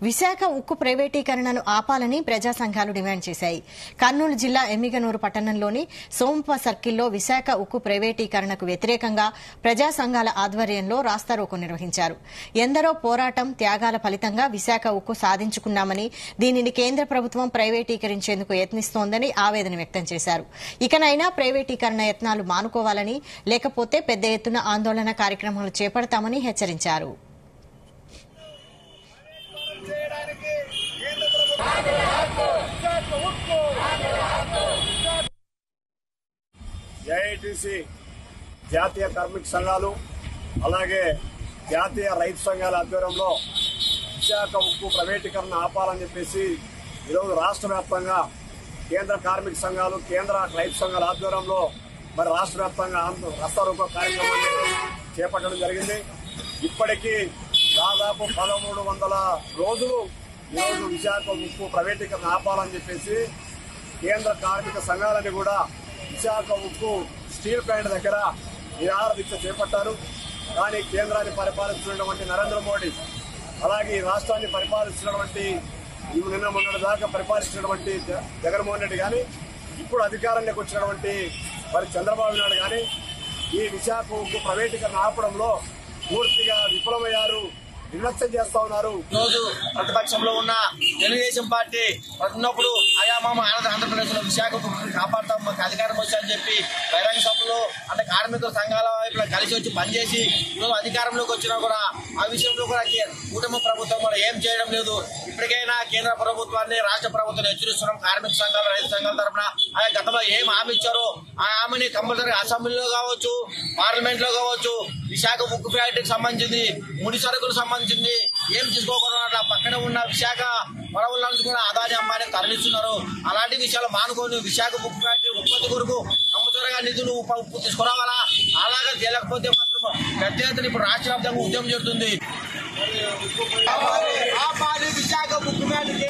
విశాఖ ఉక్కు ప్రైవేటీకరణను ఆపాలని ప్రజా సంఘాలు డిమాండ్ చేశాయి. కర్నూలు జిల్లా ఎమ్మిగనూరు పట్టణంలోని సోంప సర్కిల్లో విశాఖ ఉక్కు ప్రైవేటీకరణకు వ్యతిరేకంగా ప్రజా సంఘాల ఆధ్వర్యంలో రాస్తారోకో నిర్వహించారు. ఎందరో పోరాటం త్యాగాల ఫలితంగా విశాఖ ఉక్కు సాధించుకున్నామని, దీనిని కేంద్ర ప్రభుత్వం ప్రైవేటీకరించేందుకు యత్నిస్తోందని ఆవేదన వ్యక్తం చేశారు. ఇకనైనా ప్రైవేటీకరణ యత్నాలు మానుకోవాలని, లేకపోతే పెద్ద ఎత్తున ఆందోళన కార్యక్రమాలు చేపడతామని హెచ్చరించారు. ఏఐటీసీ జాతీయ కార్మిక సంఘాలు అలాగే జాతీయ రైతు సంఘాల ఆధ్వర్యంలో విశాఖ ఉక్కు ప్రైవేటీకరణ ఆపాలని చెప్పేసి ఈరోజు రాష్ట్ర వ్యాప్తంగా కేంద్ర కార్మిక సంఘాలు, కేంద్ర రైతు సంఘాల ఆధ్వర్యంలో మరి రాష్ట్ర వ్యాప్తంగా రాస్తారోకో కార్యక్రమాన్ని చేపట్టడం జరిగింది. ఇప్పటికీ దాదాపు 1300 రోజులు ఈరోజు విశాఖ ఉక్కు ప్రైవేటీకరణ ఆపాలని చెప్పేసి కేంద్ర కార్మిక సంఘాలని కూడా విశాఖ ఉక్కు స్టీల్ ప్లాంట్ దగ్గర నిరాహార దీక్ష చేపట్టారు. కానీ కేంద్రాన్ని పరిపాలిస్తున్నటువంటి నరేంద్ర మోడీ, అలాగే ఈ రాష్ట్రాన్ని పరిపాలిస్తున్నటువంటి నిన్న మొన్నటి దాకా పరిపాలిస్తున్నటువంటి జగన్మోహన్ రెడ్డి కానీ, ఇప్పుడు అధికారంలోకి వచ్చినటువంటి మరి చంద్రబాబు నాయుడు కానీ ఈ విశాఖ ఉక్కు ప్రైవేటీకరణ ఆపడంలో పూర్తిగా విఫలమయ్యారు, నిర్లక్ష్యం చేస్తా ఉన్నారు. రోజు ప్రతిపక్షంలో ఉన్న తెలుగుదేశం పార్టీ ఉన్నప్పుడు అయామామ ఆంధ్రప్రదేశ్ లో విశాఖ కాపాడతాం, మాకు అధికారం వచ్చాయని చెప్పి బహిరంగ సభలో అంటే కార్మిక సంఘాల వైపు కలిసి వచ్చి పనిచేసి ఈరోజు అధికారంలోకి వచ్చినా కూడా ఆ విషయంలో కూడా కూటమి ప్రభుత్వం కూడా ఏం చేయడం లేదు. ఇప్పటికైనా కేంద్ర ప్రభుత్వాన్ని, రాష్ట్ర ప్రభుత్వాన్ని హెచ్చరిస్తున్నాం. కార్మిక సంఘాలు, రైతు సంఘాల తరఫున గతంలో ఏం హామీ ఇచ్చారో ఆ హామీని కంపల్సరీ అసెంబ్లీలో కావచ్చు, పార్లమెంట్ లో కావచ్చు, విశాఖ ఉక్కు ఫ్యాక్టరీకి సంబంధించింది, ముడి సరుకులకు సంబంధించింది ఏం తీసుకోకుండా అట్లా పక్కన ఉన్న విశాఖ పడవల నుంచి కూడా అదాని అమ్మాయిని తరలిస్తున్నారు. అలాంటి విషయాలు మానుకొని విశాఖ ఉక్కు ఫ్యాక్టరీ ఉత్పత్తి కొరకు కంపల్సరీగా నిధులు ఉప్పు తీసుకురావాలా. అలాగే తేలకపోతే మాత్రం పెద్ద ఎత్తున ఇప్పుడు రాష్ట్ర వ్యాప్తంగా ఉద్యమం జరుగుతుంది. విశాఖ ఉక్కు ఫ్యాక్టరీ